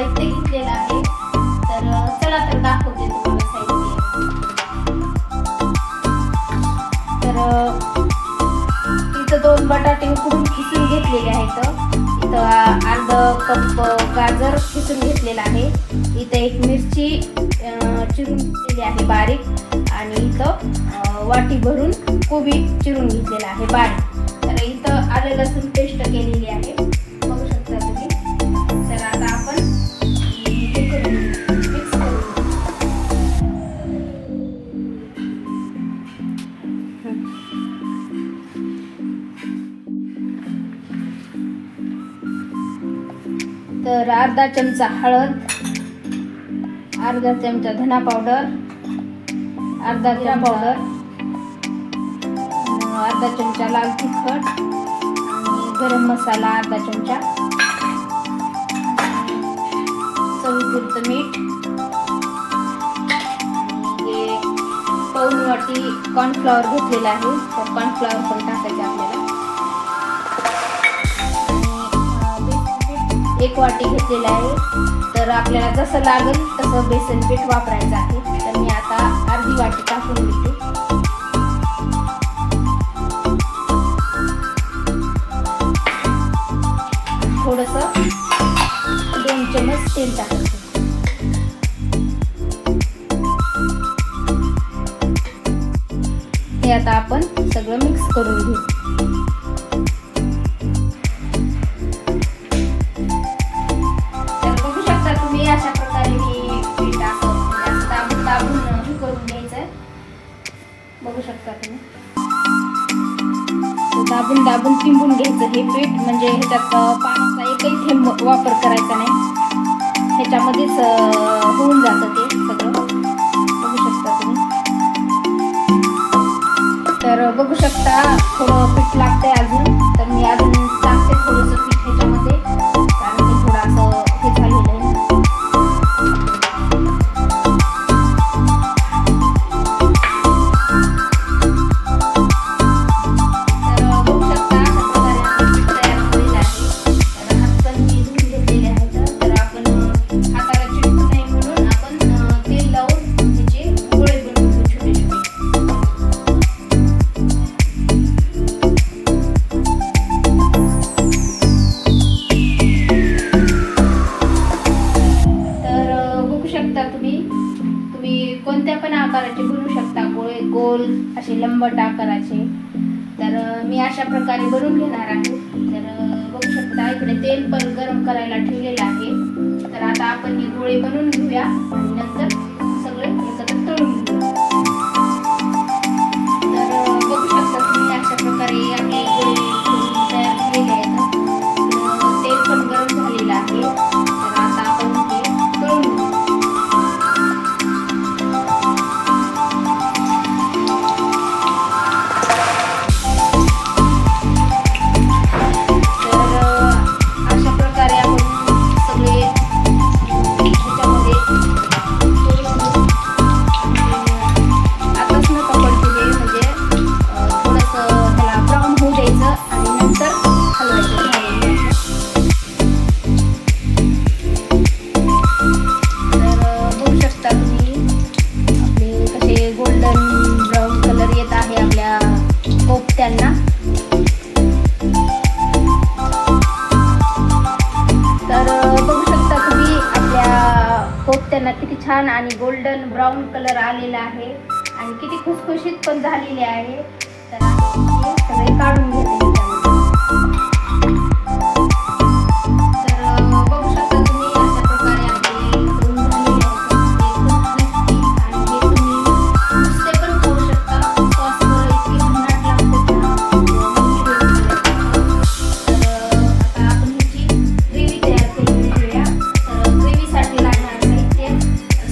साहित्य घेतलेलं आहे. तर चला तर दाखवते तुम्हाला साहित्य. तर इथं 2 बटाटे उकडून खिसून घेतलेले आहेत. इथं अर्धा कप गाजर खिसून घेतलेला आहे. इथं 1 मिरची चिरून घेतलेली आहे बारीक, आणि इथं वाटी भरून कोबी चिरून घेतलेला आहे बारीक. तर इथं आलं लसूण पेस्ट केलेली आहे, बघू शकता तुम्ही. तर आता आपण हे करून मिक्स करून तर अर्धा चमचा हळद, अर्धा चमचा धना पावडर, अर्धा जिरा पावडर, अर्धा चमचा लाल तिखट, आणि गरम मसाला अर्धा चमचा, चवीपुरतं मीठ, हे पाऊण वाटी कॉर्नफ्लॉवर घेतलेला आहे. तर कॉर्नफ्लॉवर पण टाकायचं आपल्याला. 1 वाटी घेतलेला आहे. तर आपल्याला जसं लागेल तसं बेसन पीठ वापरायचं आहे. तर मी आता अर्धी वाटी टाकून घेते. थोडंसं 2 चमच तेल टाकायचं. हे आता आपण सगळं मिक्स करून घेऊ. अशा प्रकारे हे पीठ असं दाबून हे करून घ्यायचं. बघू शकता तुम्ही. दाबून तिंबून घ्यायचं हे पीठ. म्हणजे ह्याच्यात पाण्याचा एकही थेंब वापर करायचा नाही. ह्याच्यामध्येच होऊन जातं ते सगळं. बघू शकता तुम्ही. तर बघू शकता थोडं पीठ लागतंय अजून. तर मी अजून टाकते थोडंसं पीठ ह्याच्यामध्ये, कारण ते थोडं असं हे झालेलं आहे. कोणत्या पण आकाराचे बनवू शकता, गोल असे लंबट आकाराचे. तर मी अशा प्रकारे बनवून घेणार आहे. तर बघू शकता इकडे तेल पण गरम करायला ठेवलेलं आहे. तर आता आपण हे गोळे बनवून घेऊया आणि नंतर सगळे एकत्र तळून घेऊया. तर बघू शकता तुम्ही अशा प्रकारे आपले गोळे तयार झालेले आहेत. तेल पण गरम झालेलं आहे. तर आता आपण हे तळून घेऊ. कोफ्त्यांना किती छान आणि गोल्डन ब्राऊन कलर आलेला आहे आणि किती खुसखुशीत पण झालेले आहे. तर हे सगळे काढून घेते. तर बघू शकता तुम्ही अशा प्रकारे आपले करून झालेले आहेत. आणि हे तुम्ही नुसते पण खाऊ शकता. सॉसवर इतके भन्नाट लागते ना. तर आता आपण ह्याची ग्रेव्ही तयार करून घेऊया. तर ग्रेव्हीसाठी लागणार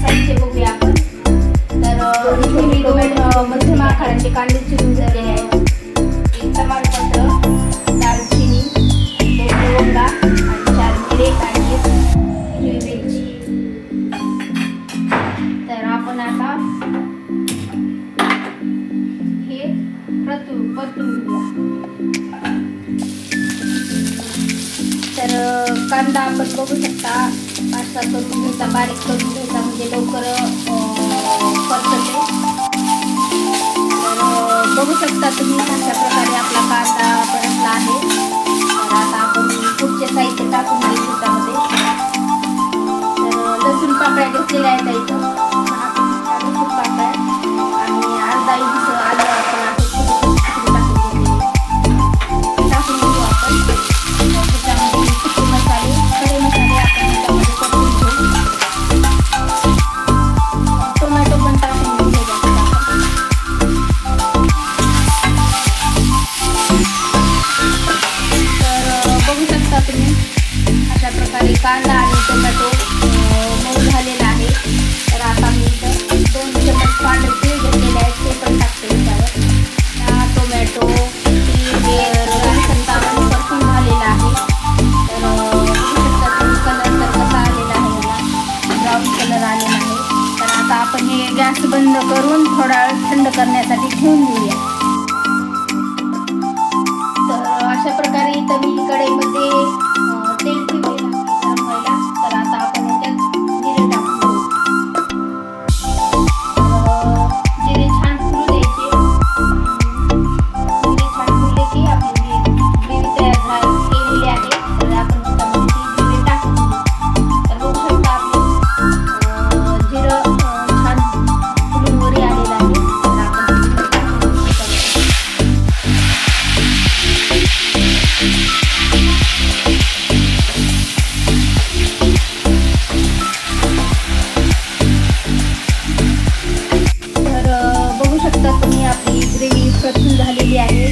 साहित्य बघूया आपण. तर इथे मी 2 मध्यम आकाराचे कांदे चिरून घेतलेले आहेत. 1 तमालपत्र, दालचिनी, 2 लवंगा आणि 4 मिरे आणि 1 हिरवी मिरची. तर आपण आता हे परतून घेऊया. तर कांदा आपण बघू शकता असा करून घ्यायचा, बारीक करून घ्यायचा, म्हणजे लवकर परतते. तर बघू शकता तुम्ही अशा प्रकारे आपला कांदा परतला आहे. तर आता आपण पुढचे साहित्य टाकून घेऊ त्यामध्ये. तर लसूण पाकळ्या घेतलेल्या आहेत इथं, लसूण पाकळ्या आणि अर्धा इंच आलं आपण टाकून घेऊ आपण. त्याच्यामध्ये सुके मसाले, खडे मसाले आपण त्यामध्ये परतून घेऊ. टोमॅटो पण टाकून घेऊ तुम्ही. अशा प्रकारे कांदा आणि टोमॅटो मऊ झालेला आहे. तर आता मी इथं 2 चमच पांढरे तीळ घेतलेले आहेत, ते पण टाकते त्याच्यावर. टोमॅटो संतावर परतून झालेला आहे. तर कलर तर कसा आलेला आहे, याला ब्राऊन कलर आलेला आहे. तर आता आपण हे गॅस बंद करून थोडा वेळ थंड करण्यासाठी ठेवून देऊया. तर अशा प्रकारे इथं मी कढईमध्ये तेल ठेवलेलं आहे गरम व्हायला. तर आता आपण याच्यात जिरे टाकून घेऊ. जिरे छान फुलू द्यायचे. जिरे छान फुलले की आपली ग्रेव्ही तयार केलेली आहे. तर आपण त्याच्यामध्ये ती जिरे टाकून घेऊ. तर बघू शकता आपले जिरं छान फुलून वरी आलेलं आहे. तर आपण टाकून घेऊ. तुम्ही आपली ग्रेव्ही परतून झालेली आहे.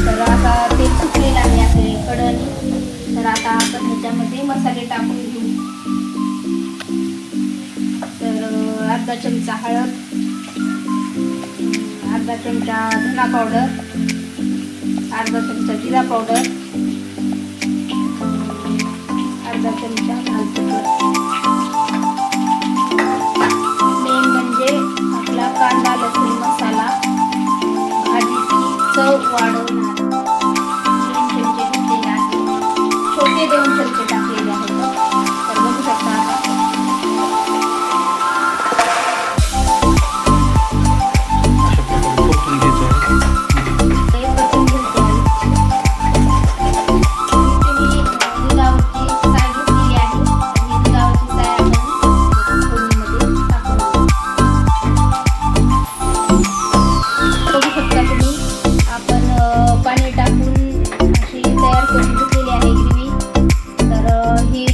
तर आता तेल सुकलेलं आहे आपले कढई. तर आता आपण ह्याच्यामध्ये मसाले टाकून घेऊ. तर अर्धा चमचा हळद, अर्धा चमचा धना पावडर, अर्धा चमचा जिरा पावडर, अर्धा चमचा लाल तिखट. मेन म्हणजे आपला कांदा लसूण मसाला भाजीची चव वाढवणार 3 चमचे घेतलेले आहे. छोटे 2 चमचे टाकलेले आहेत. तर बघू शकता आता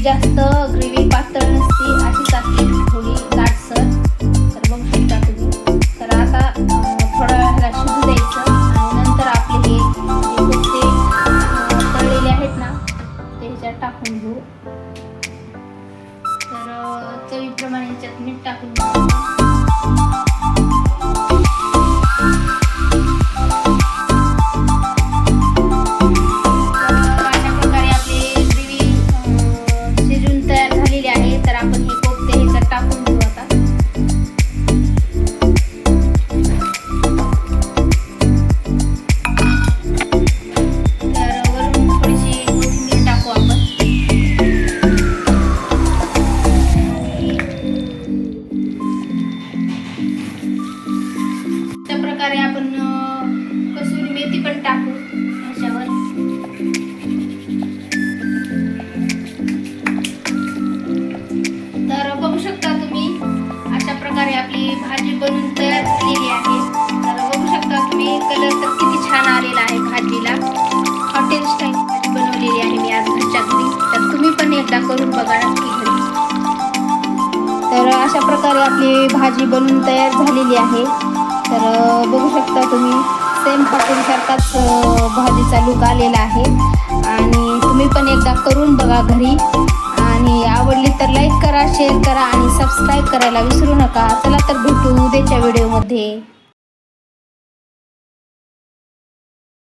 जास्त ग्रेव्ही पातळ नसते, अशीच असते थोडी दाटसर. तर बघू शकता तुम्ही. तर आता थोडा वेळ ह्याला शिजू द्यायचं आणि नंतर आपले हे जे कोफ्ते तळलेले आहेत ना ते ह्याच्यात टाकून घेऊ. तर चवीप्रमाणे ह्याच्यात मीठ टाकून घेऊ. प्रकारे आपण कसुरी मेथी पण टाकू ह्याच्यावर. तर बघू शकता तुम्ही अशा प्रकारे आपली भाजी बनवून तयार झालेली आहे. तर बघू शकता तुम्ही कलर तर किती छान आलेला आहे भाजीला. हॉटेल स्टाईल भाजी बनवलेली आहे मी आज घरच्या घरी. तर तुम्ही पण एकदा करून बघा नक्की घरी. तर अशा प्रकारे आपली भाजी बनवून तयार झालेली आहे. तर बघू शकता तुम्ही सेम हॉटेलसारखाच भाजीचा लूक आलेला आहे. आणि तुम्ही पण एकदा करून बघा घरी. आणि आवडली तर लाईक करा, शेअर करा आणि सबस्क्राईब करायला विसरू नका. चला तर भेटू उद्याच्या व्हिडिओमध्ये.